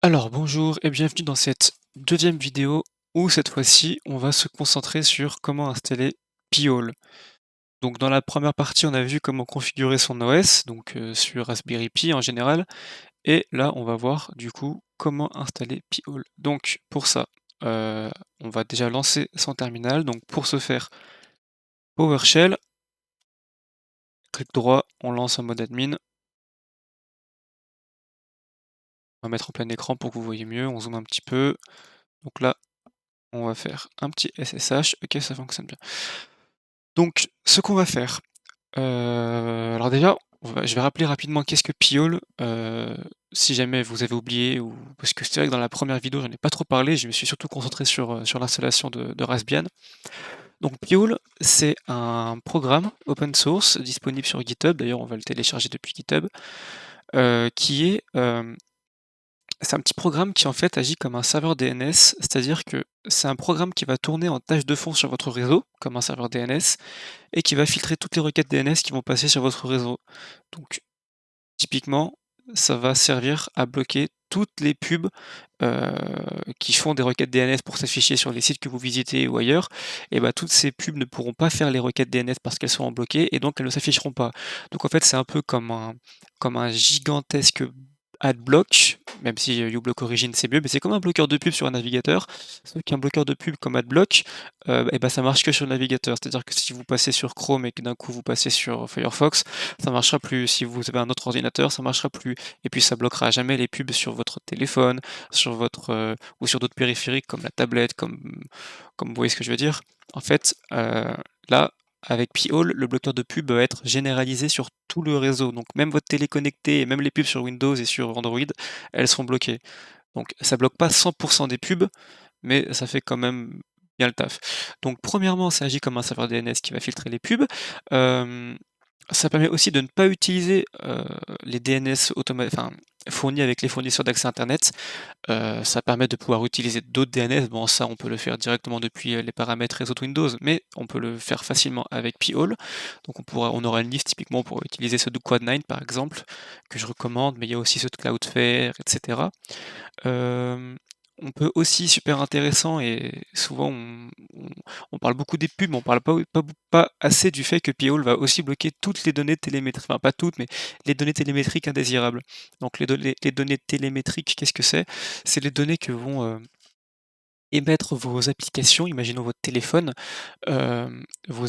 Alors bonjour et bienvenue dans cette deuxième vidéo où cette fois-ci on va se concentrer sur comment installer Pi-hole. Donc dans la première partie on a vu comment configurer son OS, donc sur Raspberry Pi en général, et là on va voir du coup comment installer Pi-hole. Donc pour ça, euh, on va déjà lancer son terminal, donc pour ce faire PowerShell, clic droit, on lance en mode admin, on va mettre en plein écran pour que vous voyez mieux, on zoome un petit peu, donc là on va faire un petit SSH, ok ça fonctionne bien. Donc, ce qu'on va faire, alors déjà, je vais rappeler rapidement qu'est-ce que Pi-hole, si jamais vous avez oublié ou parce que c'est vrai que dans la première vidéo, j'en ai pas trop parlé, je me suis surtout concentré sur l'installation de Raspbian. Donc Pi-hole, c'est un programme open source disponible sur GitHub, d'ailleurs on va le télécharger depuis GitHub, qui est, c'est un petit programme qui en fait agit comme un serveur DNS, c'est-à-dire que c'est un programme qui va tourner en tâche de fond sur votre réseau, comme un serveur DNS, et qui va filtrer toutes les requêtes DNS qui vont passer sur votre réseau. Donc typiquement, ça va servir à bloquer toutes les pubs euh, qui font des requêtes DNS pour s'afficher sur les sites que vous visitez ou ailleurs, et bah toutes ces pubs ne pourront pas faire les requêtes DNS parce qu'elles sont bloquées et donc elles ne s'afficheront pas. Donc en fait c'est un peu comme un gigantesque adblock, même si uBlock Origin c'est mieux, mais c'est comme un bloqueur de pub sur un navigateur, sauf qu'un bloqueur de pub comme adblock, et ben ça marche que sur le navigateur. C'est-à-dire que si vous passez sur Chrome et que d'un coup vous passez sur Firefox, ça marchera plus. Si vous avez un autre ordinateur, ça marchera plus. Et puis ça bloquera à jamais les pubs sur votre téléphone, sur votre ou sur d'autres périphériques comme la tablette, comme vous voyez ce que je veux dire. En fait, là, avec Pi-hole, le bloqueur de pub va être généralisé sur tout le réseau. Donc même votre télé connectée et même les pubs sur Windows et sur Android, elles seront bloquées. Donc ça bloque pas 100% des pubs, mais ça fait quand même bien le taf. Donc premièrement, ça agit comme un serveur DNS qui va filtrer les pubs. Hem, Ça permet aussi de ne pas utiliser, les DNS fournis avec les fournisseurs d'accès internet. Ça permet de pouvoir utiliser d'autres DNS. Bon ça, on peut le faire directement depuis, les paramètres réseau de Windows, mais on peut le faire facilement avec Pi-hole. Donc on aura une liste typiquement pour utiliser ceux de Quad9 par exemple, que je recommande, mais il y a aussi ceux de Cloudflare et cetera. Hem, on peut aussi, super intéressant et souvent on parle beaucoup des pubs, mais on parle pas assez du fait que Pi-hole va aussi bloquer toutes les données télémétriques, enfin pas toutes, mais les données télémétriques indésirables. Donc les données télémétriques, qu'est-ce que c'est? C'est les données que vont, émettre vos applications. Imaginons votre téléphone, vous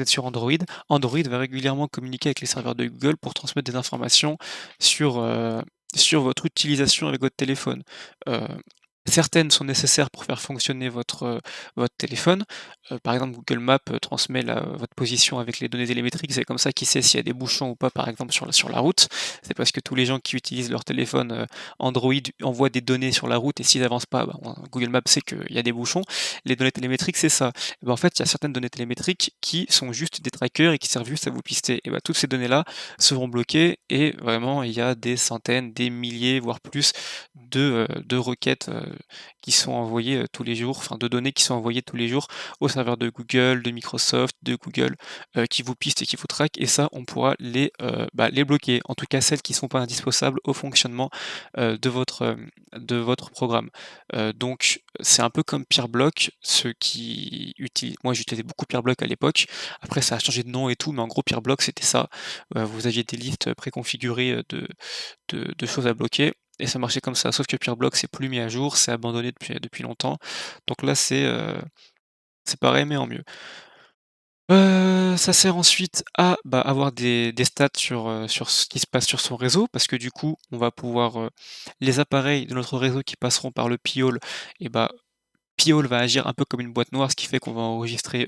êtes sur Android. Android va régulièrement communiquer avec les serveurs de Google pour transmettre des informations sur, sur votre utilisation avec votre téléphone. Heu, Certaines sont nécessaires pour faire fonctionner votre téléphone. Par exemple, Google Maps, transmet votre position avec les données télémétriques. C'est comme ça qu'il sait s'il y a des bouchons ou pas, par exemple, sur la route. C'est parce que tous les gens qui utilisent leur téléphone, Android envoient des données sur la route et s'ils n'avancent pas, bah, Google Maps sait qu'il y a des bouchons. Les données télémétriques, c'est ça. Et ben, en fait, il y a certaines données télémétriques qui sont juste des trackers et qui servent juste à vous pister. Et ben, toutes ces données-là seront bloquées et vraiment, il y a des centaines, des milliers, voire plus de requêtes qui sont envoyées tous les jours, enfin de données qui sont envoyées tous les jours au serveur de Google, de Microsoft, de Google, qui vous pistent et qui vous traquent. Et ça, on pourra les bloquer. En tout cas, celles qui ne sont pas indispensables au fonctionnement de votre programme. Donc, c'est un peu comme Peerblock, ceux qui utilisent. Moi, j'utilisais beaucoup Peerblock à l'époque. Après, ça a changé de nom et tout, mais en gros, Peerblock, c'était ça. Vous aviez des listes préconfigurées de choses à bloquer. Et ça marchait comme ça, sauf que Peerblock c'est plus mis à jour, c'est abandonné depuis longtemps. Donc là c'est pareil mais en mieux. Ça sert ensuite à, bah, avoir des stats sur ce qui se passe sur son réseau, parce que du coup, on va pouvoir, les appareils de notre réseau qui passeront par le Pi-hole et bah, Pi-hole va agir un peu comme une boîte noire, ce qui fait qu'on va enregistrer,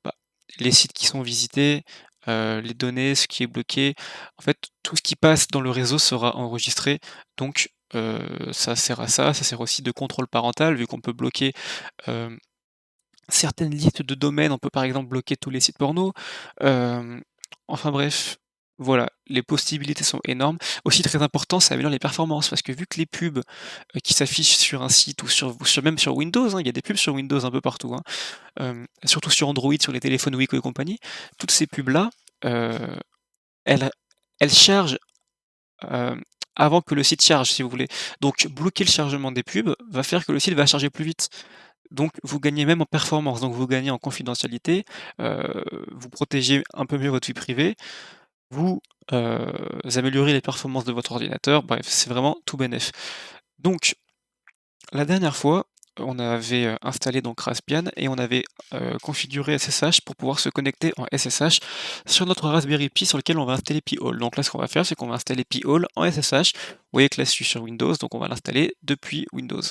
bah, les sites qui sont visités, les données, ce qui est bloqué. En fait, tout ce qui passe dans le réseau sera enregistré, donc ça sert à ça. Ça sert aussi de contrôle parental, vu qu'on peut bloquer, hem, certaines listes de domaines. On peut, par exemple, bloquer tous les sites porno. Hem, enfin bref, voilà, les possibilités sont énormes. Aussi très important, ça améliore les performances parce que vu que les pubs, qui s'affichent sur un site ou même sur Windows, hein, il y a des pubs sur Windows un peu partout, hein, surtout sur Android, sur les téléphones Wiko et compagnie. Toutes ces pubs-là, heu, elles elles chargent, hem, avant que le site charge, si vous voulez. Donc bloquer le chargement des pubs va faire que le site va charger plus vite. Donc vous gagnez même en performance, donc vous gagnez en confidentialité, vous protégez un peu mieux votre vie privée, vous, améliorez les performances de votre ordinateur, bref, c'est vraiment tout bénef. Donc la dernière fois, on avait, installé donc Raspbian et on avait, configuré SSH pour pouvoir se connecter en SSH sur notre Raspberry Pi sur lequel on va installer Pi-hole. Donc là, ce qu'on va faire, c'est qu'on va installer Pi-hole en SSH. Vous voyez que là, je suis sur Windows, donc on va l'installer depuis Windows.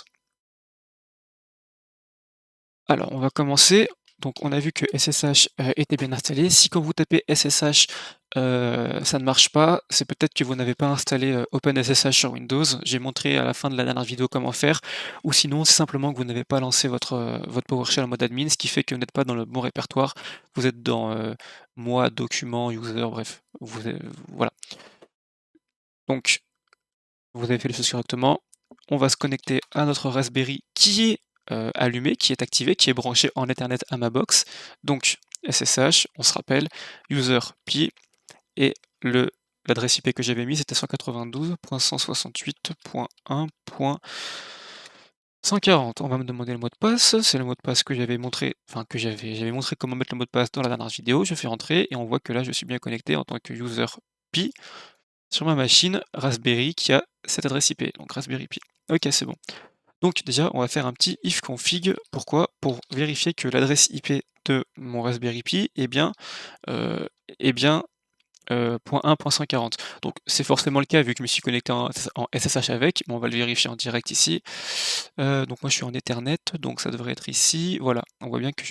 Alors, on va commencer. Donc, on a vu que SSH était bien installé. Si quand vous tapez SSH, ça ne marche pas, c'est peut-être que vous n'avez pas installé OpenSSH sur Windows. J'ai montré à la fin de la dernière vidéo comment faire. Ou sinon, c'est simplement que vous n'avez pas lancé votre PowerShell en mode admin, ce qui fait que vous n'êtes pas dans le bon répertoire. Vous êtes dans moi, document, user, bref. Voilà. Donc, vous avez fait les choses correctement. On va se connecter à notre Raspberry qui est allumé, qui est activé, qui est branché en Ethernet à ma box. Donc SSH, on se rappelle, user pi, et l'adresse IP que j'avais mis c'était 192.168.1.140. On va me demander le mot de passe, c'est le mot de passe que j'avais montré, enfin que j'avais montré comment mettre le mot de passe dans la dernière vidéo. Je fais rentrer et on voit que là je suis bien connecté en tant que user pi sur ma machine Raspberry qui a cette adresse IP, donc Raspberry Pi. Ok, c'est bon. Donc déjà, on va faire un petit ifconfig. Pourquoi? Pour vérifier que l'adresse IP de mon Raspberry Pi euh, est bien .1.140. Donc c'est forcément le cas vu que je me suis connecté en SSH avec, mais on va le vérifier en direct ici. Donc moi je suis en Ethernet, donc ça devrait être ici. Voilà, on voit bien que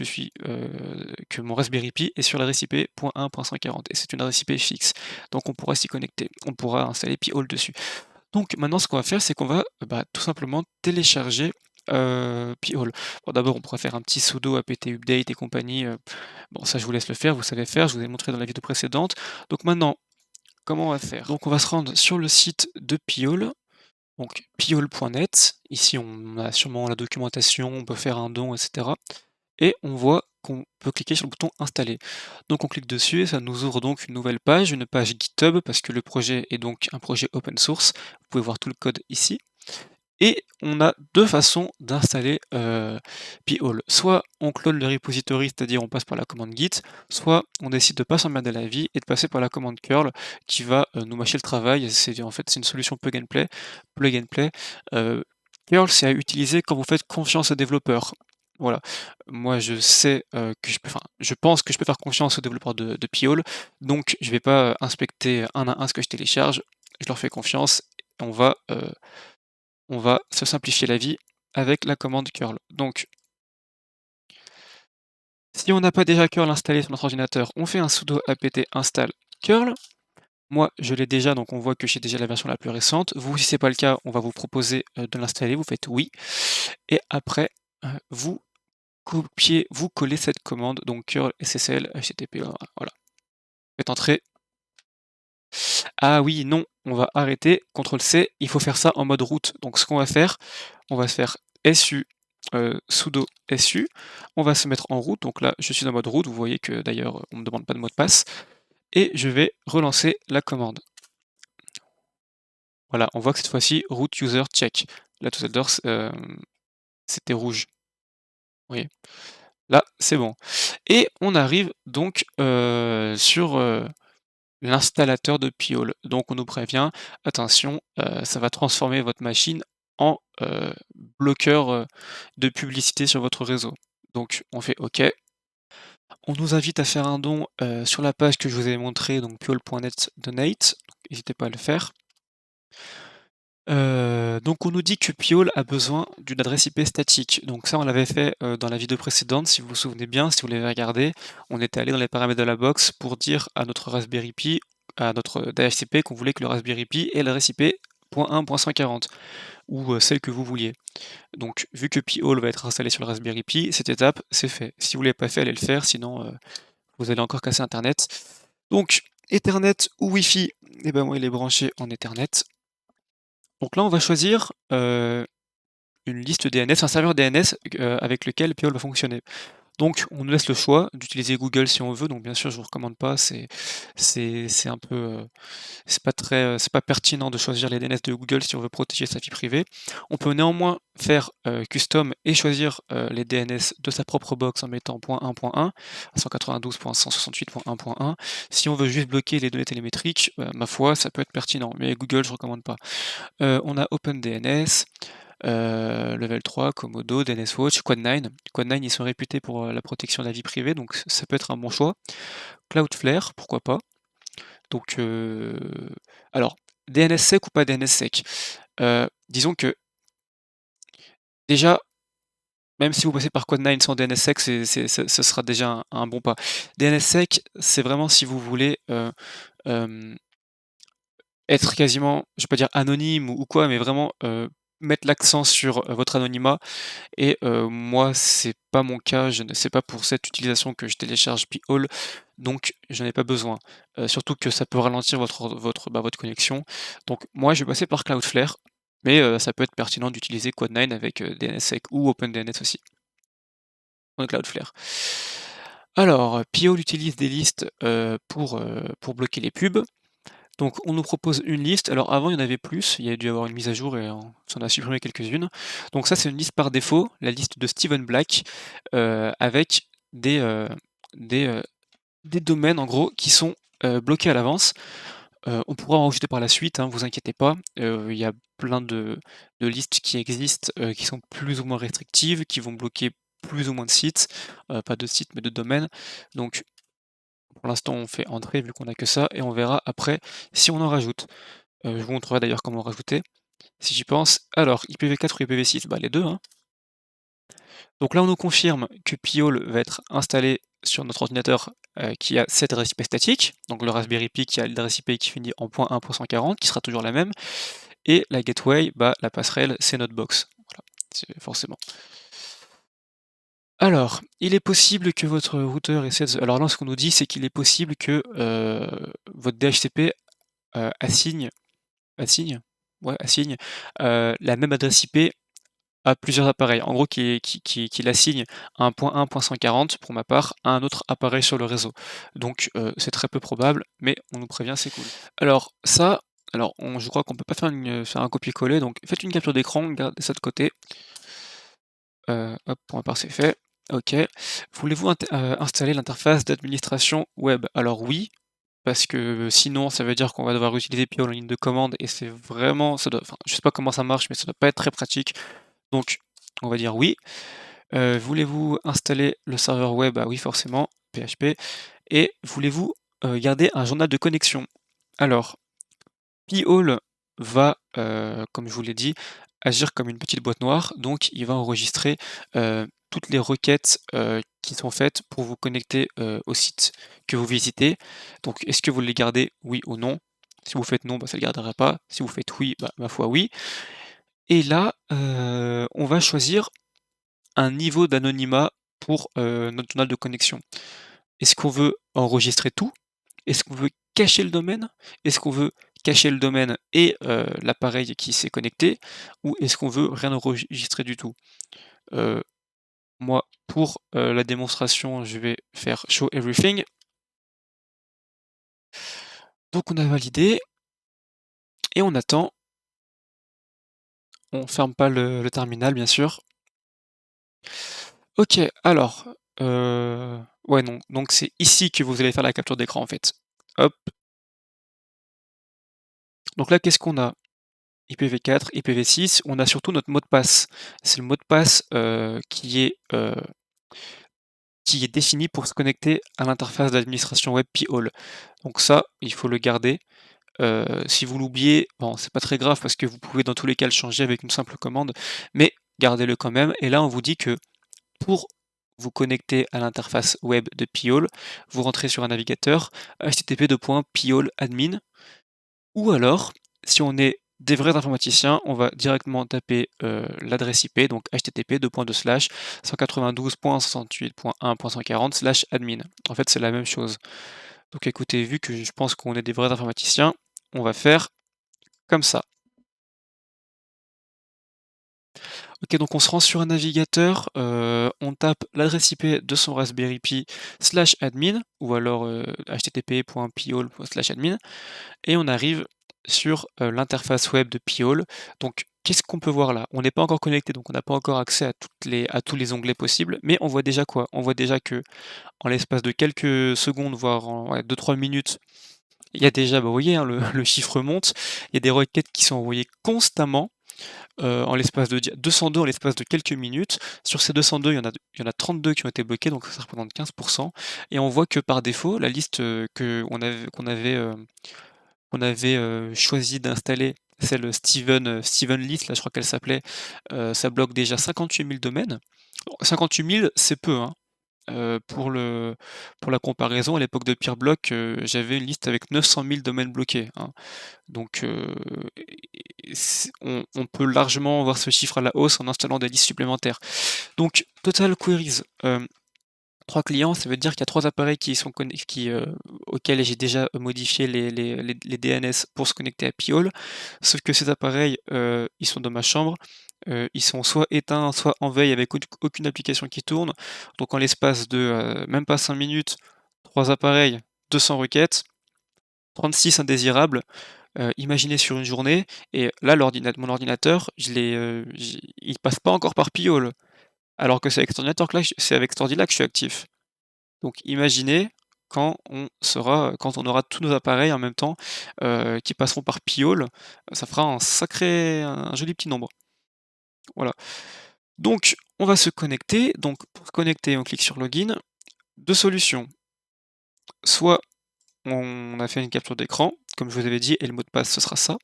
que mon Raspberry Pi est sur l'adresse IP .1.140 et c'est une adresse IP fixe. Donc on pourra s'y connecter, on pourra installer Pi-hole dessus. Donc maintenant ce qu'on va faire, c'est qu'on va tout simplement télécharger Pi-hole. Bon, d'abord on pourra faire un petit sudo apt update et compagnie. Bon ça je vous laisse le faire, vous savez faire, je vous ai montré dans la vidéo précédente. Donc maintenant, comment on va faire? Donc on va se rendre sur le site de Pi-hole, donc pi-hole.net. Ici on a sûrement la documentation, on peut faire un don, etc. Et on voit qu'on peut cliquer sur le bouton installer. Donc on clique dessus et ça nous ouvre donc une nouvelle page, une page GitHub, parce que le projet est donc un projet open source. Vous pouvez voir tout le code ici. Et on a deux façons d'installer Pi-hole. Soit on clone le repository, c'est-à-dire on passe par la commande git, soit on décide de pas s'emmerder la vie et de passer par la commande curl qui va nous mâcher le travail. En fait c'est une solution plug and play. Euh, curl c'est à utiliser quand vous faites confiance aux développeurs. Voilà. Moi je sais je pense que je peux faire confiance aux développeurs de Pi-hole, donc je vais pas inspecter un à un ce que je télécharge, je leur fais confiance et on va se simplifier la vie avec la commande curl. Donc, si on n'a pas déjà curl installé sur notre ordinateur, on fait un sudo apt install curl. Moi, je l'ai déjà, donc on voit que j'ai déjà la version la plus récente. Vous, si ce n'est pas le cas, on va vous proposer de l'installer. Vous faites oui. Et après, vous copiez, vous collez cette commande, donc curl ssl http. Voilà. Faites entrer. Ah oui, non, on va arrêter. CTRL-C, il faut faire ça en mode root. Donc ce qu'on va faire, on va se faire su sudo su, on va se mettre en route, donc là je suis en mode route, vous voyez que d'ailleurs on ne me demande pas de mot de passe, et je vais relancer la commande. Voilà, on voit que cette fois-ci root user check. Là tout à l'heure c'était rouge. Vous voyez. Là c'est bon. Et on arrive donc sur l'installateur de Pi-hole. Donc on nous prévient, attention, ça va transformer votre machine en bloqueur de publicité sur votre réseau. Donc on fait OK. On nous invite à faire un don sur la page que je vous ai montrée, donc pi-hole.net donate. N'hésitez pas à le faire. Donc on nous dit que Pi-hole a besoin d'une adresse IP statique. Donc ça on l'avait fait dans la vidéo précédente, si vous vous souvenez bien, si vous l'avez regardé, on était allé dans les paramètres de la box pour dire à notre Raspberry Pi, à notre DHCP qu'on voulait que le Raspberry Pi ait l'adresse IP .1.140 ou celle que vous vouliez. Donc vu que Pi-hole va être installé sur le Raspberry Pi, cette étape c'est fait. Si vous ne l'avez pas fait, allez le faire, sinon vous allez encore casser Internet. Donc Ethernet ou Wi-Fi, et ben moi il est branché en Ethernet. Donc là on va choisir une liste DNS, un serveur DNS avec lequel Pi-hole va fonctionner. Donc on nous laisse le choix d'utiliser Google si on veut, donc bien sûr je vous recommande pas, c'est un peu, c'est pas pertinent de choisir les DNS de Google si on veut protéger sa vie privée. On peut néanmoins faire, custom et choisir, les DNS de sa propre box en mettant .1.1 à 192.168.1.1. Si on veut juste bloquer les données télémétriques, ma foi, ça peut être pertinent, mais Google je recommande pas. On a OpenDNS, Level 3, Komodo, DNSWatch, Quad9. Quad9, ils sont réputés pour, la protection de la vie privée, donc ça peut être un bon choix. Cloudflare, pourquoi pas. Donc, alors, DNSSEC ou pas DNSSEC? Disons que déjà, même si vous passez par Quad9 sans DNSSEC, ce sera déjà un bon pas. DNSSEC, c'est vraiment si vous voulez, hem, être quasiment, je vais pas dire anonyme ou quoi, mais vraiment, mettre l'accent sur, votre anonymat. Et moi, c'est pas mon cas, je ne c'est pas pour cette utilisation que je télécharge P-Hole, donc j'en ai pas besoin. Surtout que ça peut ralentir votre connexion. Donc moi, je vais passer par Cloudflare, mais ça peut être pertinent d'utiliser Quad9 avec, DNSSEC ou OpenDNS aussi, dans Cloudflare. Alors, P-Hole utilise des listes, pour bloquer les pubs. Donc on nous propose une liste. Alors avant, il y en avait plus, il y a dû avoir une mise à jour et on s'en a supprimé quelques-unes. Donc ça, c'est une liste par défaut, la liste de Steven Black, avec des, heu, des domaines en gros qui sont, bloqués à l'avance. On pourra en rajouter par la suite, hein, vous inquiétez pas. Il y a plein de listes qui existent, qui sont plus ou moins restrictives, qui vont bloquer plus ou moins de sites, pas de sites, mais de domaines. Donc pour l'instant, on fait entrer vu qu'on a que ça et on verra après si on en rajoute. Je vous montrerai d'ailleurs comment en rajouter, si j'y pense. Alors, IPv4 ou IPv6? Bah les 2, hein. Donc là, on nous confirme que Pi-hole va être installé sur notre ordinateur, qui a cette adresse IP statique, donc le Raspberry Pi qui a l'adresse IP qui finit en .1.140, qui sera toujours la même, et la gateway, bah la passerelle, c'est notre box. Voilà, c'est forcément. Alors, il est possible que votre routeur essaie de alors là, ce qu'on nous dit, c'est qu'il est possible que, votre DHCP, assigne assigne? Ouais, assigne, la même adresse IP à plusieurs appareils. En gros, qu'il assigne un point 1.140 pour ma part, à un autre appareil sur le réseau. Donc, c'est très peu probable, mais on nous prévient, c'est cool. Alors ça, alors on je crois qu'on peut pas faire un copier-coller, donc faites une capture d'écran, gardez ça de côté. Hop, pour ma part, c'est fait. OK. Voulez-vous installer l'interface d'administration web? Alors oui, parce que sinon ça veut dire qu'on va devoir utiliser Pi en ligne de commande et c'est vraiment ça doit enfin, je sais pas comment ça marche, mais ça doit pas être très pratique. Donc on va dire oui. Voulez-vous installer le serveur web? Ah oui, forcément, PHP. Et voulez-vous, garder un journal de connexion? Alors, Pi-hole va, comme je vous l'ai dit, agir comme une petite boîte noire, donc il va enregistrer, toutes les requêtes, qui sont faites pour vous connecter, au site que vous visitez. Donc est-ce que vous les gardez, oui ou non? Si vous faites non, bah, ça ne le gardera pas. Si vous faites oui, bah, ma foi oui. Et là, on va choisir un niveau d'anonymat pour, notre journal de connexion. Est-ce qu'on veut enregistrer tout? Est-ce qu'on veut cacher le domaine? Est-ce qu'on veut cacher le domaine et l'appareil qui s'est connecté? Ou est-ce qu'on veut rien enregistrer du tout? Heu, Moi, pour, la démonstration, je vais faire show everything. Donc on a validé et on attend. On ferme pas le terminal bien sûr. OK, alors, ouais non, donc c'est ici que vous allez faire la capture d'écran en fait. Hop, donc là qu'est-ce qu'on a? IPv4, IPv6, on a surtout notre mot de passe. C'est le mot de passe, qui est défini pour se connecter à l'interface d'administration web Pi-hole. Donc ça, il faut le garder. Si vous l'oubliez, bon, c'est pas très grave parce que vous pouvez dans tous les cas le changer avec une simple commande, mais gardez-le quand même. Et là, on vous dit que pour vous connecter à l'interface web de Pi-hole, vous rentrez sur un navigateur http://piholeadmin. Ou alors, si on est des vrais informaticiens, on va directement taper, l'adresse IP, donc http://192.168.1.140/admin. En fait, c'est la même chose. Donc écoutez, vu que je pense qu'on est des vrais informaticiens, on va faire comme ça. OK, donc on se rend sur un navigateur, on tape l'adresse IP de son Raspberry Pi/admin ou alors, http://piole/admin et on arrive sur, l'interface web de Piole. Donc qu'est-ce qu'on peut voir là? On n'est pas encore connecté, donc on n'a pas encore accès à tous les onglets possibles, mais on voit déjà quoi? On voit déjà que en l'espace de quelques secondes, voire en ouais 2-3 minutes, il y a déjà, bah, vous voyez, hein, le le chiffre monte. Il y a des requêtes qui sont envoyées constamment. En l'espace de 202 en l'espace de quelques minutes. Sur ces 202, il y en a 32 qui ont été bloqués, donc ça représente 15 et on voit que par défaut, la liste, qu'on avait choisi d'installer, celle Steven List, là, je crois qu'elle s'appelait, ça bloque déjà 58 000 domaines. 58 000, c'est peu, hein. Pour la comparaison, à l'époque de Peerblock, j'avais une liste avec 900 000 domaines bloqués, hein. Donc, et on peut largement voir ce chiffre à la hausse en installant des listes supplémentaires. Donc Total Queries, 3 clients, ça veut dire qu'il y a 3 appareils qui sont auxquels j'ai déjà modifié les DNS pour se connecter à Pi-hole. Sauf que ces appareils, ils sont dans ma chambre, ils sont soit éteints, soit en veille avec aucune application qui tourne. Donc en l'espace de, même pas 5 minutes, 3 appareils, 200 requêtes, 36 indésirables. Imaginez sur une journée et là mon ordinateur, il passe pas encore par Pi-hole, alors que c'est avec cet ordi-là que je suis actif. Donc imaginez quand on aura tous nos appareils en même temps, qui passeront par Pi-hole, ça fera un joli petit nombre. Voilà. Donc on va se connecter, donc pour se connecter, on clique sur Login. 2 solutions, soit on a fait une capture d'écran, comme je vous avais dit et le mot de passe ce sera ça,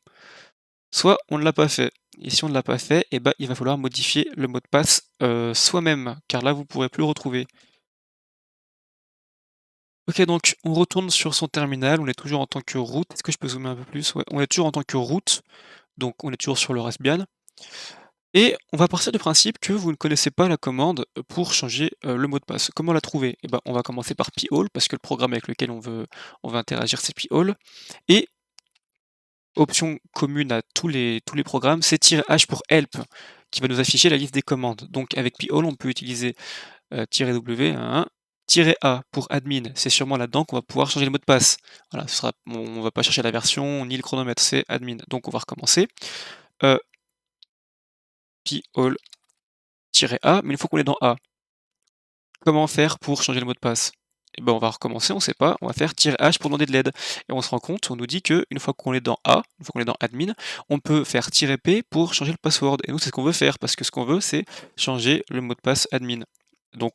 soit on ne l'a pas fait. Et si on ne l'a pas fait, et bah, il va falloir modifier le mot de passe, soi-même, car là vous pourrez plus le retrouver. OK, donc on retourne sur son terminal, on est toujours en tant que root. Est-ce que je peux zoomer un peu plus? Ouais, on est toujours en tant que root, donc on est toujours sur le Raspbian et on va partir du principe que vous ne connaissez pas la commande, pour changer, le mot de passe. Comment la trouver? Et ben, on va commencer par Pi-hole parce que le programme avec lequel on veut interagir, c'est Pi-hole et option commune à tous les programmes, c'est -h pour help qui va nous afficher la liste des commandes. Donc avec Pi-hole, on peut utiliser -w, -a pour admin, c'est sûrement là-dedans qu'on va pouvoir changer le mot de passe. Voilà, on va pas chercher la version ni le chronomètre, c'est admin. Donc on va recommencer. Heu, Pi-hole-a, mais une fois qu'on est dans A, comment faire pour changer le mot de passe? Et ben, on va recommencer, on sait pas, on va faire -h pour demander de l'aide et on se rend compte, on nous dit qu'une fois qu'on est dans A, une fois qu'on est dans admin, on peut faire -p pour changer le password et nous, c'est ce qu'on veut faire parce que ce qu'on veut, c'est changer le mot de passe admin. Donc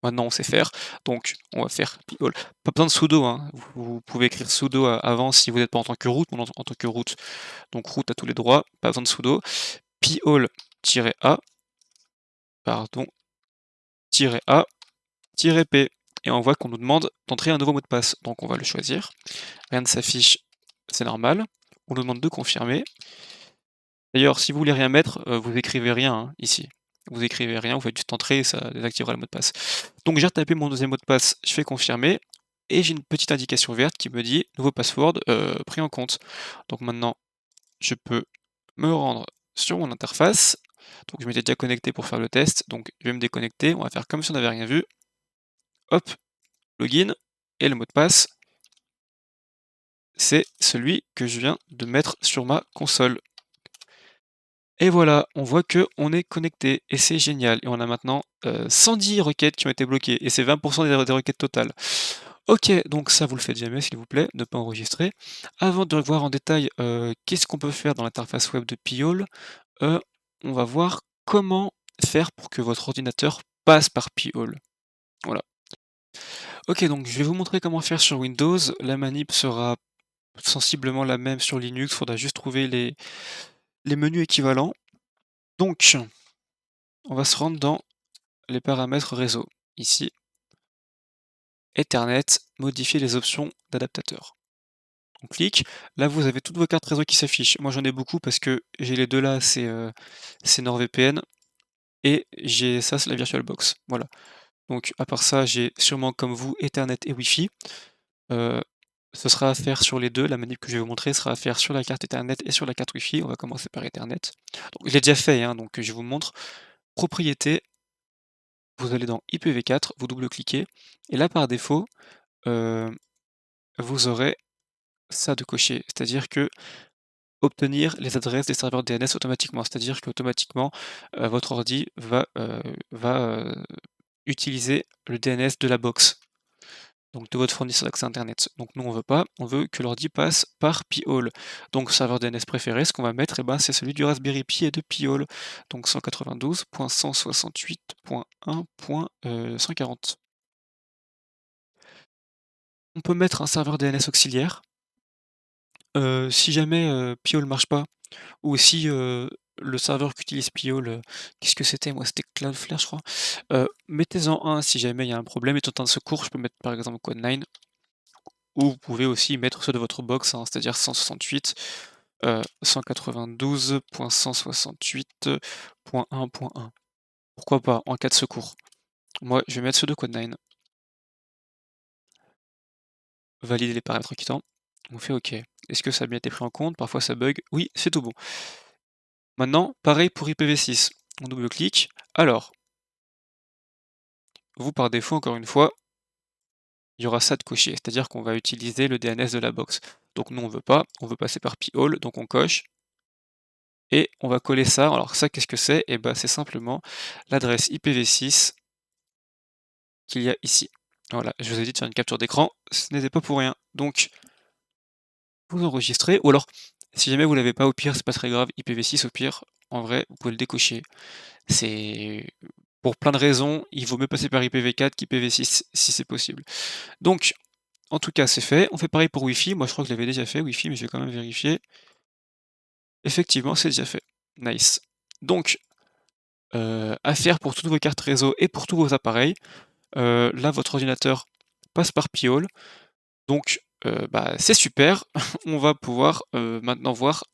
maintenant, on sait faire, donc on va faire Pi-hole. Pas besoin de sudo, hein. Vous pouvez écrire sudo avant si vous n'êtes pas en tant que root, en tant que root, donc root a tous les droits, pas besoin de sudo. Pi-hole-a, pardon, -a-p et on voit qu'on nous demande d'entrer un nouveau mot de passe, donc on va le choisir. Rien ne s'affiche, c'est normal. On nous demande de confirmer. D'ailleurs, si vous voulez rien mettre, vous écrivez rien, hein, ici. Vous écrivez rien, vous faites juste entrer et ça désactivera le mot de passe. Donc j'ai retapé mon deuxième mot de passe, je fais confirmer et j'ai une petite indication verte qui me dit: «Nouveau password, pris en compte». Donc maintenant, je peux me rendre sur mon interface. Donc je m'étais déjà connecté pour faire le test, donc je vais me déconnecter, on va faire comme si on n'avait rien vu. Hop, login et le mot de passe, c'est celui que je viens de mettre sur ma console. Et voilà, on voit que on est connecté et c'est génial et on a maintenant, 110 requêtes qui ont été bloquées et c'est 20 des requêtes totales. OK, donc ça vous le faites jamais s'il vous plaît, ne pas enregistrer. Avant de voir en détail, qu'est-ce qu'on peut faire dans l'interface web de Pi-hole, heu, on va voir comment faire pour que votre ordinateur passe par Pi-hole. Voilà. OK, donc je vais vous montrer comment faire sur Windows. La manip sera sensiblement la même sur Linux, faudra juste trouver les menus équivalents. Donc, on va se rendre dans les paramètres réseau. Ici, Ethernet, modifier les options d'adaptateur. On clique, là vous avez toutes vos cartes réseau qui s'affichent. Moi j'en ai beaucoup parce que j'ai les deux là, c'est NordVPN et j'ai ça, c'est la VirtualBox. Voilà. Donc à part ça, j'ai sûrement comme vous Ethernet et Wi-Fi. Ce sera à faire sur les 2. La manip que je vais vous montrer sera à faire sur la carte Ethernet et sur la carte Wi-Fi. On va commencer par Ethernet. Donc je l'ai déjà fait, hein, donc je vous montre. Propriétés, vous allez dans IPv4, vous double-cliquez et là par défaut, heu, vous aurez ça de coché. C'est-à-dire que obtenir les adresses des serveurs DNS automatiquement. C'est-à-dire qu'automatiquement, votre ordi va utiliser le DNS de la box, donc de votre fournisseur d'accès internet. Donc nous on veut pas, on veut que l'ordi passe par Pi-hole. Donc serveur DNS préféré, ce qu'on va mettre, ben, c'est celui du Raspberry Pi et de Pi-hole. Donc 192.168.1.140. On peut mettre un serveur DNS auxiliaire. Si jamais, Pi-hole marche pas, ou si, le serveur qu'utilise Pi-hole, qu'est-ce que c'était moi? C'était Cloudflare je crois. Mettez-en un si jamais il y a un problème, et en de secours, je peux mettre par exemple Code9, ou vous pouvez aussi mettre ceux de votre box, hein, c'est-à-dire 168, 192.168.1.1. Pourquoi pas, en cas de secours. Moi, je vais mettre ceux de Code9. Valider les paramètres quittants. On fait OK. Est-ce que ça a bien été pris en compte? Parfois ça bug. Oui, c'est tout bon. Maintenant, pareil pour IPv6. On double-clique. Alors, vous par défaut, encore une fois, il y aura ça de coché, c'est-à-dire qu'on va utiliser le DNS de la box. Donc nous on veut pas, on veut passer par Pi-hole, donc on coche, et on va coller ça. Alors ça, qu'est-ce que c'est? Et ben c'est simplement l'adresse IPv6 qu'il y a ici. Voilà, je vous ai dit de faire une capture d'écran, ce n'était pas pour rien. Donc vous enregistrez, ou alors si jamais vous l'avez pas, au pire c'est pas très grave, IPv6 au pire, en vrai vous pouvez le décocher. C'est pour plein de raisons, il vaut mieux passer par IPv4 qu'IPv6 si c'est possible. Donc en tout cas, c'est fait. On fait pareil pour Wi-Fi. Moi, je crois que je l'avais déjà fait, Wi-Fi, mais je vais quand même vérifier. Effectivement, c'est déjà fait. Nice. Donc, à faire pour toutes vos cartes réseau et pour tous vos appareils. Là, votre ordinateur passe par Pi-hole. Donc, bah, c'est super. On va pouvoir maintenant voir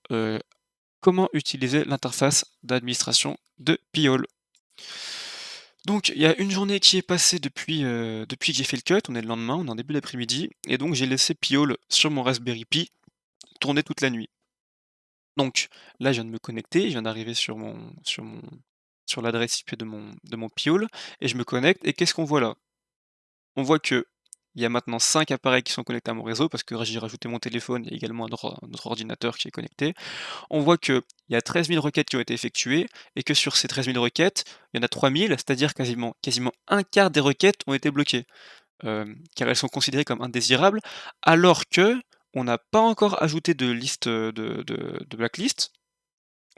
comment utiliser l'interface d'administration de Pi-hole. Donc, il y a une journée qui est passée depuis que j'ai fait le cut. On est le lendemain, on est en début d'après-midi. Et donc, j'ai laissé Pi-hole sur mon Raspberry Pi tourner toute la nuit. Donc là, je viens de me connecter, je viens d'arriver sur l'adresse IP de mon Pi-hole, et je me connecte, et qu'est-ce qu'on voit là? On voit qu'il y a maintenant 5 appareils qui sont connectés à mon réseau, parce que j'ai rajouté mon téléphone, il y a également un autre ordinateur qui est connecté. On voit qu'il y a 13 000 requêtes qui ont été effectuées, et que sur ces 13 000 requêtes, il y en a 3 000, c'est-à-dire quasiment un quart des requêtes ont été bloquées, car elles sont considérées comme indésirables, alors qu'on n'a pas encore ajouté de liste, de blacklist.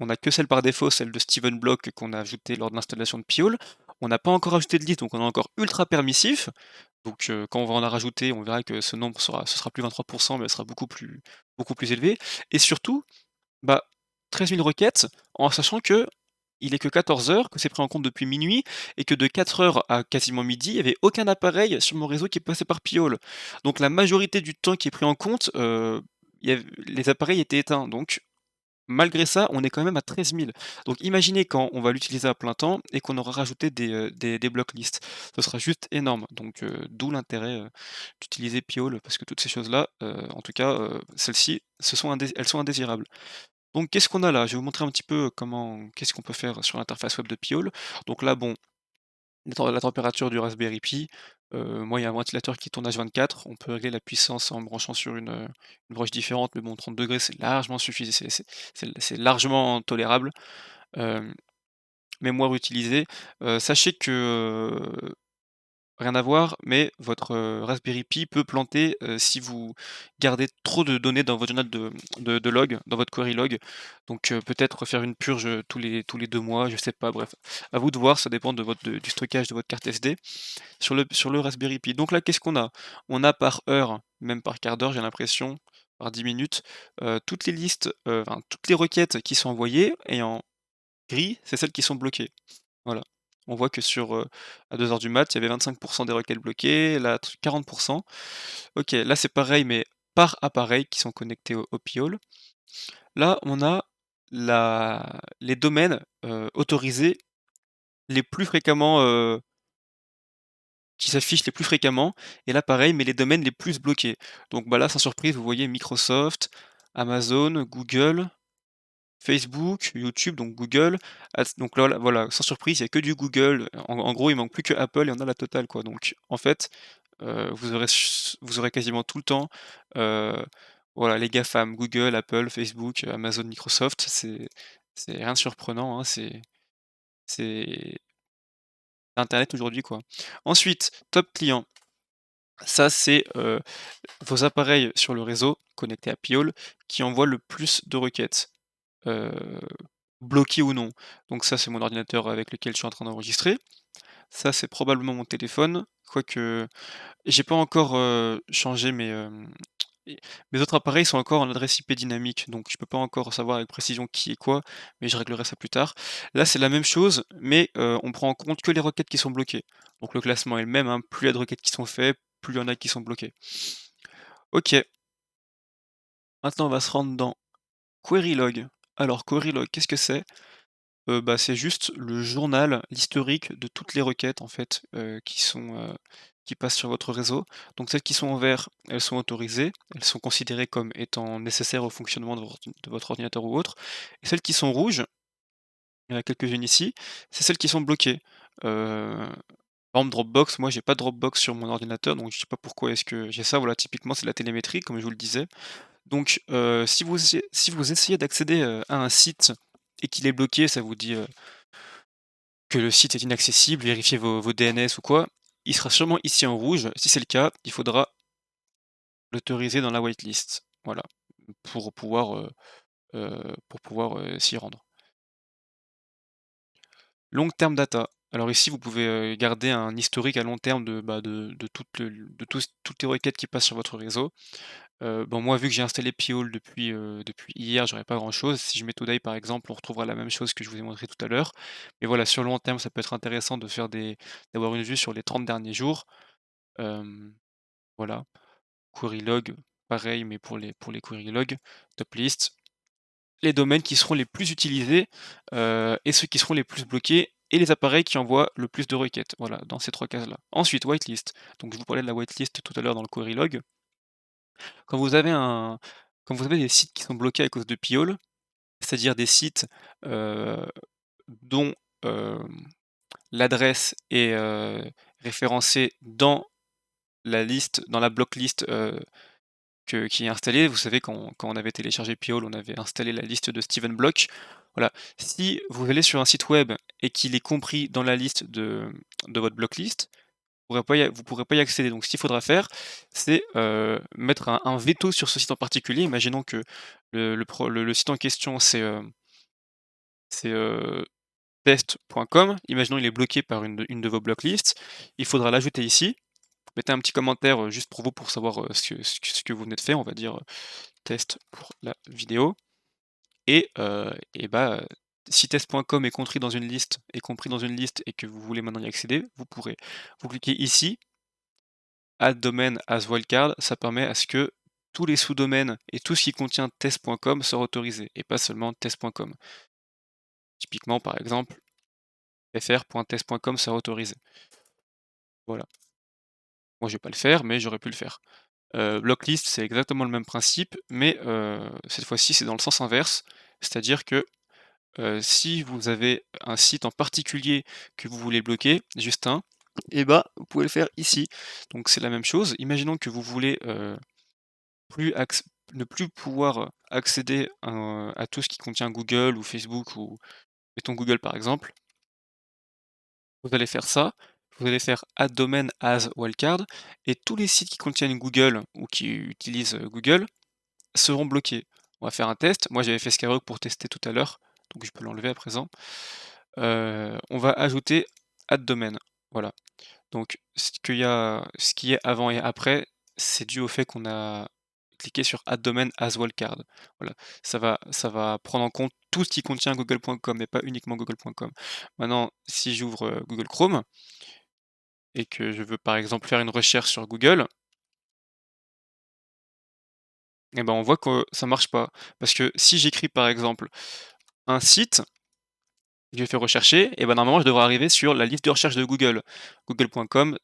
On n'a que celle par défaut, celle de Steven Block qu'on a ajoutée lors de l'installation de Pi-hole. On n'a pas encore ajouté de liste, donc on est encore ultra permissif. Donc quand on va en rajouter, on verra que ce sera plus 23%, mais elle sera beaucoup plus élevé. Et surtout, bah, 13 000 requêtes, en sachant que il est que 14 heures, que c'est pris en compte depuis minuit, et que de 4 heures à quasiment midi, il n'y avait aucun appareil sur mon réseau qui est passé par Pi-hole. Donc la majorité du temps qui est pris en compte, les appareils étaient éteints. Donc malgré ça, on est quand même à 13 000. Donc imaginez quand on va l'utiliser à plein temps et qu'on aura rajouté des block lists. Ce sera juste énorme. Donc d'où l'intérêt d'utiliser Pi-hole, parce que toutes ces choses-là, en tout cas, celles-ci, elles sont indésirables. Donc qu'est-ce qu'on a là? Je vais vous montrer un petit peu qu'est-ce qu'on peut faire sur l'interface web de Pi-hole. Donc là, bon, la température du Raspberry Pi, moi il y a un ventilateur qui tourne H24, on peut régler la puissance en branchant sur une broche différente, mais bon 30 degrés c'est largement suffisant, c'est largement tolérable. Hem, Mémoire utilisée, sachez que, rien à voir, mais votre, Raspberry Pi peut planter, si vous gardez trop de données dans votre journal de log, dans votre query log. Donc, peut-être faire une purge, tous les 2 mois, je sais pas, bref. À vous de voir, ça dépend du stockage de votre carte SD sur le Raspberry Pi. Donc là, qu'est-ce qu'on a? On a par heure, même par quart d'heure, j'ai l'impression, par 10 minutes, toutes les listes, enfin toutes les requêtes qui sont envoyées, et en gris, c'est celles qui sont bloquées. Voilà. On voit que à 2 heures du mat, il y avait 25% des requêtes bloquées, là 40%. OK, là c'est pareil, mais par appareil qui sont connectés au Pi-hole. Là, on a les domaines, autorisés les plus fréquemment, qui s'affichent les plus fréquemment et là pareil, mais les domaines les plus bloqués. Donc bah, là, sans surprise, vous voyez Microsoft, Amazon, Google, Facebook, YouTube, donc Google, Ads donc là, voilà, sans surprise, il y a que du Google. En gros, il manque plus que Apple et on a la totale, quoi. Donc en fait, vous aurez quasiment tout le temps, heu, voilà, les GAFAM, Google, Apple, Facebook, Amazon, Microsoft, c'est rien de surprenant, hein, c'est internet aujourd'hui, quoi. Ensuite, top client, ça c'est, vos appareils sur le réseau connectés à Piol qui envoient le plus de requêtes, heu, bloquées ou non. Donc ça, c'est mon ordinateur avec lequel je suis en train d'enregistrer. Ça, c'est probablement mon téléphone, quoique j'ai pas encore, changé et mes autres appareils sont encore en adresse IP dynamique, donc je peux pas encore savoir avec précision qui est quoi, mais je réglerai ça plus tard. Là, c'est la même chose, mais on prend en compte que les requêtes qui sont bloquées. Donc le classement est le même, hein, plus il y a de requêtes qui sont faites, plus il y en a qui sont bloquées. OK, maintenant on va se rendre dans Querylog. Alors Querylog, qu'est-ce que c'est? Bah, c'est juste le journal, l'historique de toutes les requêtes en fait, qui passent sur votre réseau. Donc celles qui sont en vert, elles sont autorisées, elles sont considérées comme étant nécessaires au fonctionnement de votre ordinateur ou autre. Et celles qui sont rouges, il y en a quelques-unes ici, c'est celles qui sont bloquées. Heu, Par exemple Dropbox, moi j'ai pas de Dropbox sur mon ordinateur, donc je sais pas pourquoi est-ce que j'ai ça. Voilà, typiquement c'est de la télémétrie comme je vous le disais. Donc si vous essayez d'accéder, à un site et qu'il est bloqué, ça vous dit, que le site est inaccessible, vérifiez vos DNS ou quoi, il sera sûrement ici en rouge. Si c'est le cas, il faudra l'autoriser dans la whitelist. Voilà, pour pouvoir, s'y rendre. Long term data. Alors ici, vous pouvez, garder un historique à long terme de toutes les requêtes qui passent sur votre réseau. Bon moi, vu que j'ai installé Piol depuis hier, j'aurais pas grand-chose. Si je mets Today par exemple, on retrouvera la même chose que je vous ai montré tout à l'heure. Mais voilà, sur le long terme, ça peut être intéressant d'avoir une vue sur les 30 derniers jours. Hem, voilà. Query log, pareil, mais pour les query log, top list. Les domaines qui seront les plus utilisés, et ceux qui seront les plus bloqués et les appareils qui envoient le plus de requêtes. Voilà, dans ces 3 cases-là. Ensuite, whitelist. Donc je vous parlais de la whitelist tout à l'heure dans le query log. Quand vous avez un quand vous avez des sites qui sont bloqués à cause de Piol, c'est-à-dire des sites, heu, dont, l'adresse est, référencée dans la block list, qui est installée. Vous savez quand on avait téléchargé Piol, on avait installé la liste de Steven Block. Voilà. Si vous allez sur un site web et qu'il est compris dans la liste de votre blocklist, vous pourrez pas y accéder. Donc ce qu'il faudra faire, c'est, mettre un veto sur ce site en particulier. Imaginons que le site en question c'est test.com. Imaginons il est bloqué par une de vos blocklists. Il faudra l'ajouter ici. Mettez un petit commentaire, juste pour vous, pour savoir, ce que vous venez de faire, on va dire, test pour la vidéo et bah, si test.com est compris dans une liste et que vous voulez maintenant y accéder, vous pourrez. Vous cliquez ici, add domain as wildcard, ça permet à ce que tous les sous-domaines et tout ce qui contient test.com soit autorisé et pas seulement test.com. Typiquement, par exemple, fr.test.com sera autorisé. Voilà. Moi, je vais pas le faire, mais j'aurais pu le faire. Blocklist, c'est exactement le même principe, mais cette fois-ci, c'est dans le sens inverse. C'est-à-dire que, si vous avez un site en particulier que vous voulez bloquer, juste un, et bah, vous pouvez le faire ici. Donc c'est la même chose. Imaginons que vous voulez, plus acc ne plus pouvoir accéder à tout ce qui contient Google ou Facebook ou mettons Google par exemple. Vous allez faire ça, vous allez faire add domain as wildcard et tous les sites qui contiennent Google ou qui utilisent, Google seront bloqués. On va faire un test. Moi, j'avais fait Skyrock pour tester tout à l'heure, donc je peux l'enlever à présent. On va ajouter add domain. Voilà. Donc ce qui est avant et après, c'est dû au fait qu'on a cliqué sur add domain as wildcard. Voilà. Ça va prendre en compte tout ce qui contient google.com et pas uniquement google.com. Maintenant, si j'ouvre, Google Chrome et que je veux par exemple faire une recherche sur Google, et ben, on voit que ça marche pas. Parce que si j'écris par exemple un site, Je fais rechercher et ben normalement je devrais arriver sur la liste de recherche de Google, google.com/,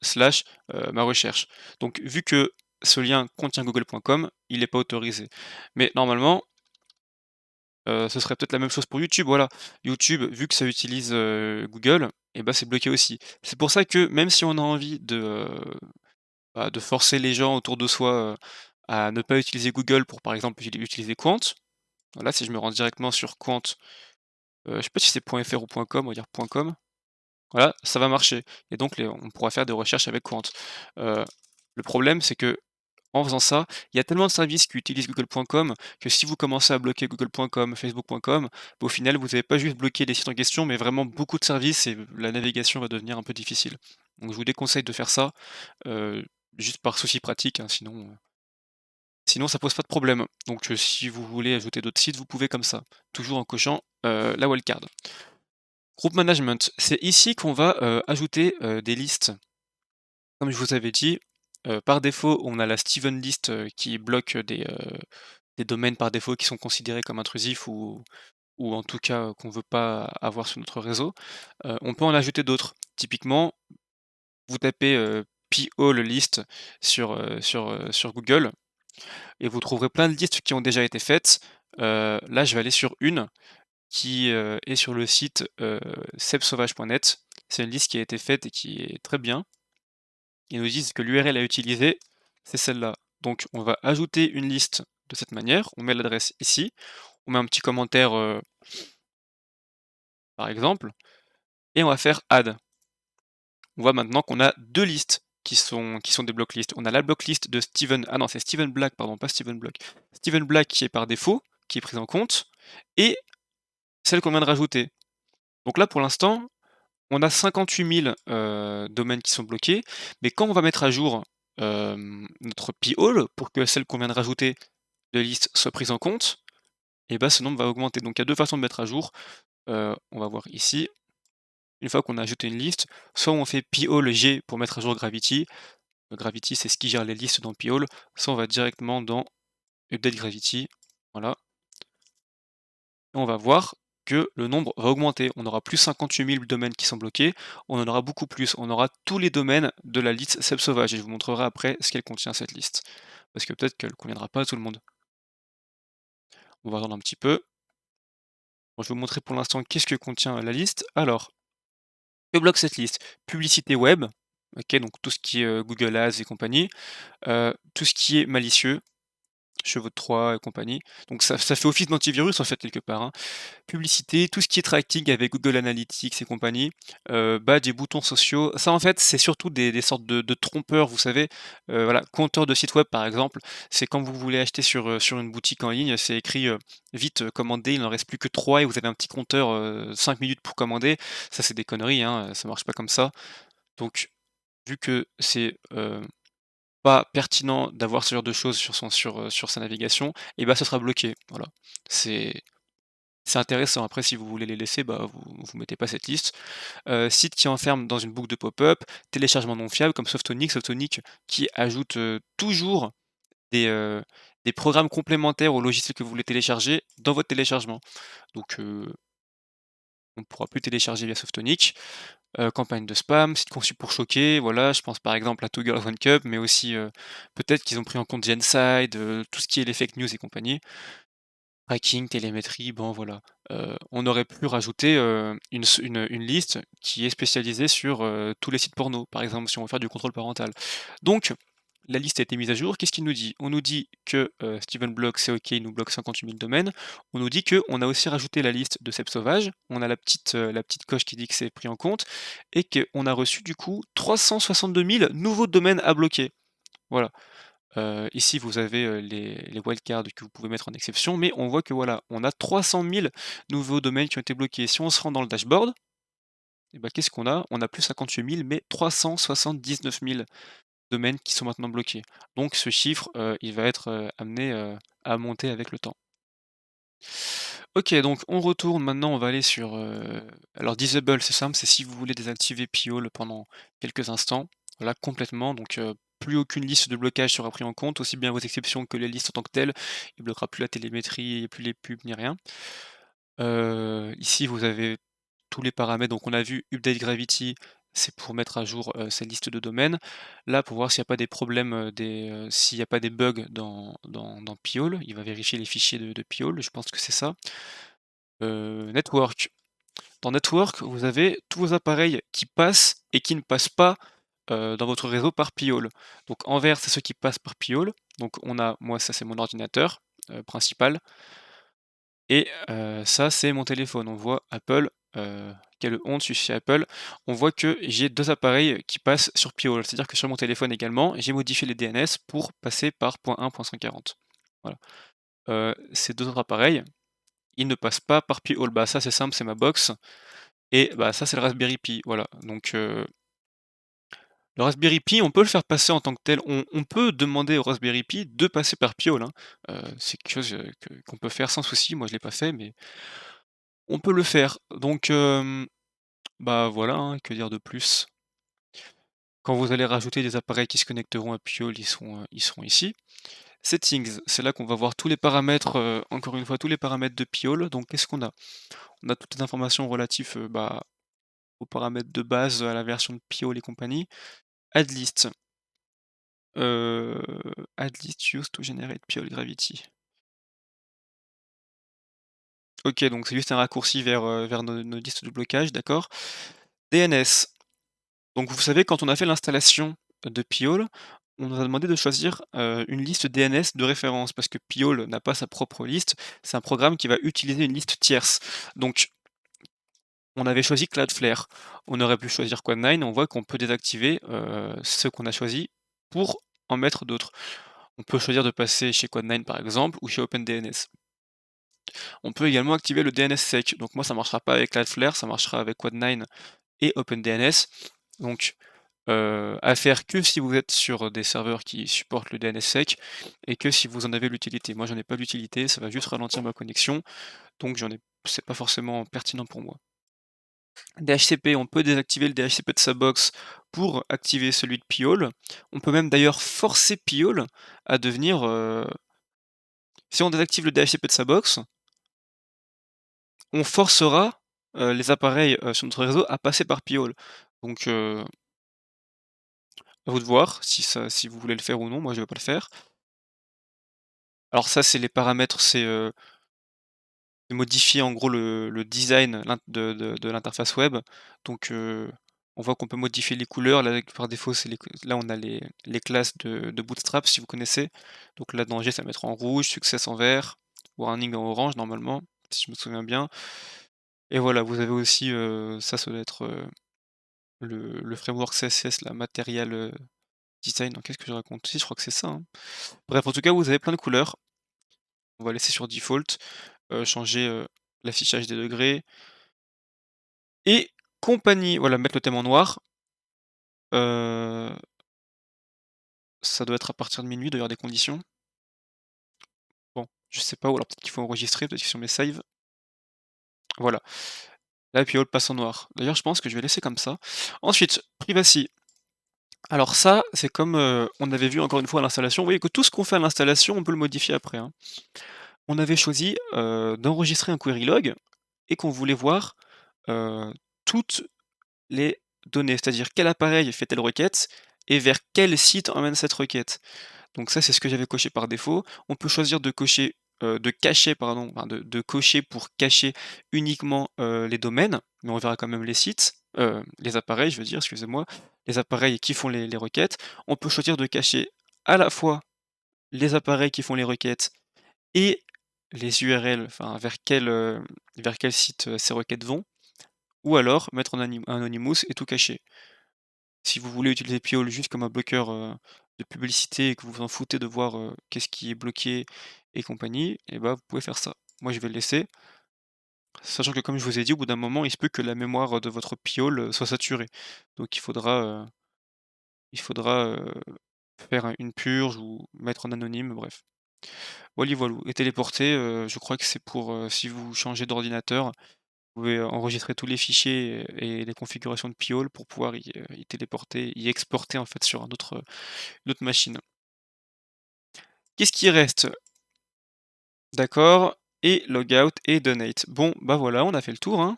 ma recherche. Donc vu que ce lien contient google.com, il est pas autorisé. Mais normalement, ce serait peut-être la même chose pour YouTube, voilà. YouTube, vu que ça utilise, Google et ben c'est bloqué aussi. C'est pour ça que même si on a envie de forcer les gens autour de soi, à ne pas utiliser Google pour, par exemple, utiliser Qwant, voilà, si je me rends directement sur Qwant, je sais pas si c'est .fr ou .com, on va dire .com. Voilà, ça va marcher et donc on pourra faire des recherches avec Qwant. Heu, le problème, c'est que en faisant ça, il y a tellement de services qui utilisent google.com que si vous commencez à bloquer google.com, facebook.com, au final, vous n'avez pas juste bloqué les sites en question, mais vraiment beaucoup de services et la navigation va devenir un peu difficile. Donc je vous déconseille de faire ça, heu, juste par souci pratique, hein, sinon ça pose pas de problème. Donc si vous voulez ajouter d'autres sites, vous pouvez comme ça, toujours en cochant, la wildcard. Group management, c'est ici qu'on va, ajouter, des listes. Comme je vous avais dit, par défaut, on a la Steven List, qui bloque, des domaines par défaut qui sont considérés comme intrusifs ou en tout cas, qu'on veut pas avoir sur notre réseau. On peut en ajouter d'autres. Typiquement, vous tapez, p-hole list sur Google et vous trouverez plein de listes qui ont déjà été faites. Là, je vais aller sur une qui, est sur le site, cèpsauvage.net. C'est une liste qui a été faite et qui est très bien. Ils nous disent que l'URL à utiliser, c'est celle-là. Donc on va ajouter une liste de cette manière, on met l'adresse ici, on met un petit commentaire, par exemple, et on va faire add. On voit maintenant qu'on a 2 listes qui sont des block lists. On a la block list de Steven, ah non, c'est Steven Black, pardon, pas Steven Block. Steven Black qui est par défaut, qui est prise en compte, et celle qu'on vient de rajouter. Donc là, pour l'instant, on a 58 000 domaines qui sont bloqués, mais quand on va mettre à jour, notre p-hole pour que celle qu'on vient de rajouter de liste soit prise en compte, et bah, ce nombre va augmenter. Donc il y a 2 façons de mettre à jour. On va voir ici, une fois qu'on a ajouté une liste, soit on fait p-hole G pour mettre à jour Gravity. Gravity, c'est ce qui gère les listes dans p-hole, soit on va directement dans update Gravity, voilà, et on va voir que le nombre va augmenter. On aura plus 58 000 domaines qui sont bloqués, on en aura beaucoup plus. On aura tous les domaines de la liste cep sauvage et je vous montrerai après ce qu'elle contient cette liste. Parce que peut-être qu'elle ne conviendra pas à tout le monde. On va attendre un petit peu. Bon, je vais vous montrer pour l'instant qu'est-ce que contient la liste. Alors, que bloque cette liste? Publicité web, ok, donc tout ce qui est Google Ads et compagnie, tout ce qui est malicieux, Chevaux de Troie et compagnie. Donc ça fait office d'antivirus en fait quelque part, hein. Publicité, tout ce qui est tracking avec Google Analytics et compagnie, badge et boutons sociaux. Ça en fait, c'est surtout des sortes de trompeurs, vous savez, voilà, compteur de site web par exemple, c'est quand vous voulez acheter sur une boutique en ligne, c'est écrit, «Vite, commandez, il n'en reste plus que 3 et vous avez un petit compteur, 5 minutes pour commander». Ça c'est des conneries, hein, ça marche pas comme ça. Donc vu que c'est, pas pertinent d'avoir ce genre de choses sur sa navigation, et bah, ce sera bloqué, voilà. C'est c'est intéressant. Après, si vous voulez les laisser, bah, vous mettez pas cette liste. Site qui enferme dans une boucle de pop-up, téléchargement non fiable comme Softonic. Softonic qui ajoute, toujours des, heu, des programmes complémentaires au logiciel que vous voulez télécharger dans votre téléchargement. Donc, on ne pourra plus télécharger via Softonic. Campagne de spam, site conçu pour choquer, voilà, je pense par exemple à Two Girls One Cup, mais aussi, peut-être qu'ils ont pris en compte Genside, tout ce qui est les fake news et compagnie. Tracking, télémétrie, bon voilà. On aurait pu rajouter, une liste qui est spécialisée sur, tous les sites porno, par exemple, si on veut faire du contrôle parental. Donc la liste a été mise à jour. Qu'est-ce qu'il nous dit? On nous dit que, Steven Block, c'est OK, il nous bloque 58 000 domaines. On nous dit qu'on a aussi rajouté la liste de cèpes sauvages. On a la petite coche qui dit que c'est pris en compte et qu'on a reçu du coup 362 000 nouveaux domaines à bloquer. Voilà. Ici, vous avez, les wildcards que vous pouvez mettre en exception, mais on voit que voilà, on a 300 000 nouveaux domaines qui ont été bloqués. Si on se rend dans le dashboard, et bah, qu'est-ce qu'on a? On a plus 58 000, mais 379 000 domaines qui sont maintenant bloqués. Donc ce chiffre, il va être, amené, à monter avec le temps. OK, donc on retourne maintenant, on va aller sur, alors disable, c'est simple, c'est si vous voulez désactiver Piole pendant quelques instants. Voilà, complètement, donc plus aucune liste de blocage sera pris en compte, aussi bien vos exceptions que les listes en tant que telles. Il bloquera plus la télémétrie, plus les pubs ni rien. Ici, vous avez tous les paramètres. Donc on a vu Update Gravity, c'est pour mettre à jour, ces listes de domaines. Là, pour voir s'il n'y a pas des problèmes, s'il n'y a pas des bugs dans Piole, il va vérifier les fichiers de Piole, je pense que c'est ça. Network. Dans Network, vous avez tous vos appareils qui passent et qui ne passent pas, dans votre réseau par Piole. Donc en vert, c'est ceux qui passent par Piole. Donc on a moi, ça c'est mon ordinateur, principal. Et ça, c'est mon téléphone. On voit Apple, quelle honte, je suis chez Apple. On voit que j'ai 2 appareils qui passent sur Piole. C'est-à-dire que sur mon téléphone également, j'ai modifié les DNS pour passer par .1, .140. Voilà. Ces 2 autres appareils, ils ne passent pas par Piole. Bah, ça, c'est simple, c'est ma box et bah, ça, c'est le Raspberry Pi, voilà. Donc le Raspberry Pi, on peut le faire passer en tant que tel. On peut demander au Raspberry Pi de passer par Piole, hein. C'est quelque chose, qu'on peut faire sans souci. Moi, je l'ai pas fait, mais on peut le faire. Donc bah, voilà, hein, que dire de plus? Quand vous allez rajouter des appareils qui se connecteront à Piole, ils seront ici. Settings, c'est là qu'on va voir tous les paramètres, encore une fois, tous les paramètres de Piole. Donc qu'est-ce qu'on a? On a toutes les informations relatives, bah, aux paramètres de base, à la version de Piole et compagnie. Add list, heu, add list used to generate Piole Gravity. OK, donc c'est juste un raccourci vers nos listes de blocage, d'accord. DNS. Donc vous savez, quand on a fait l'installation de Piole, on nous a demandé de choisir, une liste DNS de référence parce que Piole n'a pas sa propre liste, c'est un programme qui va utiliser une liste tierce. Donc on avait choisi Cloudflare. On aurait pu choisir Quad9, on voit qu'on peut désactiver, ceux qu'on a choisis pour en mettre d'autres. On peut choisir de passer chez Quad9 par exemple ou chez OpenDNS. On peut également activer le DNSSEC. Donc moi ça marchera pas avec Cloudflare, ça marchera avec Quad9 et OpenDNS. Donc à faire que si vous êtes sur des serveurs qui supportent le DNSSEC et que si vous en avez l'utilité. Moi, j'en ai pas l'utilité, ça va juste ralentir ma connexion, donc c'est pas forcément pertinent pour moi. DHCP, on peut désactiver le DHCP de sa box pour activer celui de Piole. On peut même d'ailleurs forcer Piole à devenir, si on désactive le DHCP de sa box, on forcera, les appareils, sur notre réseau à passer par Piole. Donc à vous de voir si vous voulez le faire ou non, moi je vais pas le faire. Alors ça, c'est les paramètres, c'est modifier en gros le design de l'interface web. Donc on voit qu'on peut modifier les couleurs. Là, par défaut, là on a les classes de Bootstrap si vous connaissez. Donc là, danger, ça va mettre en rouge, success en vert, warning en orange normalement, si je me souviens bien. Et voilà, vous avez aussi, ça doit être, le framework CSS, la Material, Design. Non, qu'est-ce que je raconte? Si, je crois que c'est ça, hein. Bref, en tout cas, vous avez plein de couleurs. On va laisser sur default, changer, l'affichage des degrés et compagnie. Voilà, mettre le thème en noir. Heu, Ça doit être à partir de minuit. Il doit y avoir des conditions. Bon, je sais pas, ou alors peut-être qu'il faut enregistrer, peut-être que sur mes saves. Voilà. Là, puis All passe en noir. D'ailleurs, je pense que je vais laisser comme ça. Ensuite, privacy. Alors ça, c'est comme, on avait vu encore une fois à l'installation. Vous voyez que tout ce qu'on fait à l'installation, on peut le modifier après, hein. On avait choisi, d'enregistrer un query log et qu'on voulait voir, toutes les données, c'est-à-dire quel appareil fait telle requête et vers quel site emmène cette requête. Donc ça, c'est ce que j'avais coché par défaut. On peut choisir de cocher, de cacher pardon, enfin de cocher pour cacher uniquement, les domaines, mais on verra quand même les sites, les appareils je veux dire, excusez-moi, les appareils qui font les requêtes. On peut choisir de cacher à la fois les appareils qui font les requêtes et les URL, enfin vers quel site, ces requêtes vont, ou alors mettre en Anonymous et tout cacher. Si vous voulez utiliser Piole juste comme un bloqueur, de publicité et que vous vous en foutez de voir, qu'est-ce qui est bloqué et compagnie, et bah, vous pouvez faire ça. Moi, je vais le laisser, sachant que comme je vous ai dit, au bout d'un moment, il se peut que la mémoire, de votre Piole, soit saturée. Donc il faudra faire une purge ou mettre en anonyme, bref. Voilà, voilou et téléporter, je crois que c'est pour, si vous changez d'ordinateur, vous pouvez enregistrer tous les fichiers et les configurations de Piole pour pouvoir y téléporter, y exporter en fait sur une autre machine. Qu'est-ce qui reste? D'accord, et logout et donate. Bon, bah voilà, on a fait le tour, hein.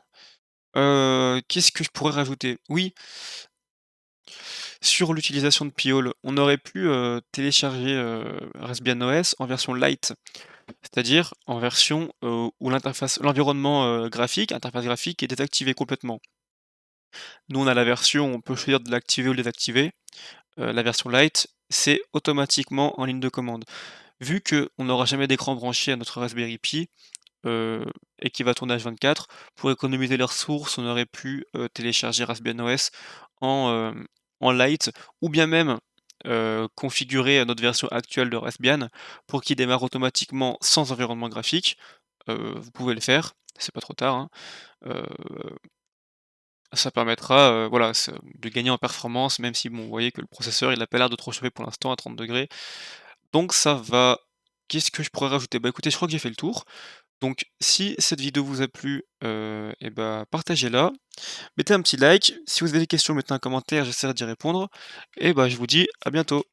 Qu'est-ce que je pourrais rajouter? Oui, sur l'utilisation de Piole, on aurait pu, télécharger, Raspbian OS en version light. C'est-à-dire en version, où l'environnement, graphique, interface graphique est désactivé complètement. Nous, on a la version où on peut choisir de l'activer ou de le désactiver. La version light, c'est automatiquement en ligne de commande. Vu qu'on n'aura jamais d'écran branché à notre Raspberry Pi, heu, et qui va tourner H24, pour économiser les ressources, on aurait pu, télécharger Raspbian OS en, en light ou bien même, configurer, notre version actuelle de Raspbian pour qu'il démarre automatiquement sans environnement graphique. Vous pouvez le faire, c'est pas trop tard, hein. Heu, Ça permettra, voilà, de gagner en performance, même si bon, vous voyez que le processeur, il a pas l'air de trop chauffer pour l'instant à 30°. Donc ça va. Qu'est-ce que je pourrais rajouter? Bah, écoutez, je crois que j'ai fait le tour. Donc si cette vidéo vous a plu, et bah, partagez-la, mettez un petit like. Si vous avez des questions, mettez un commentaire, j'essaierai d'y répondre et bah, je vous dis à bientôt.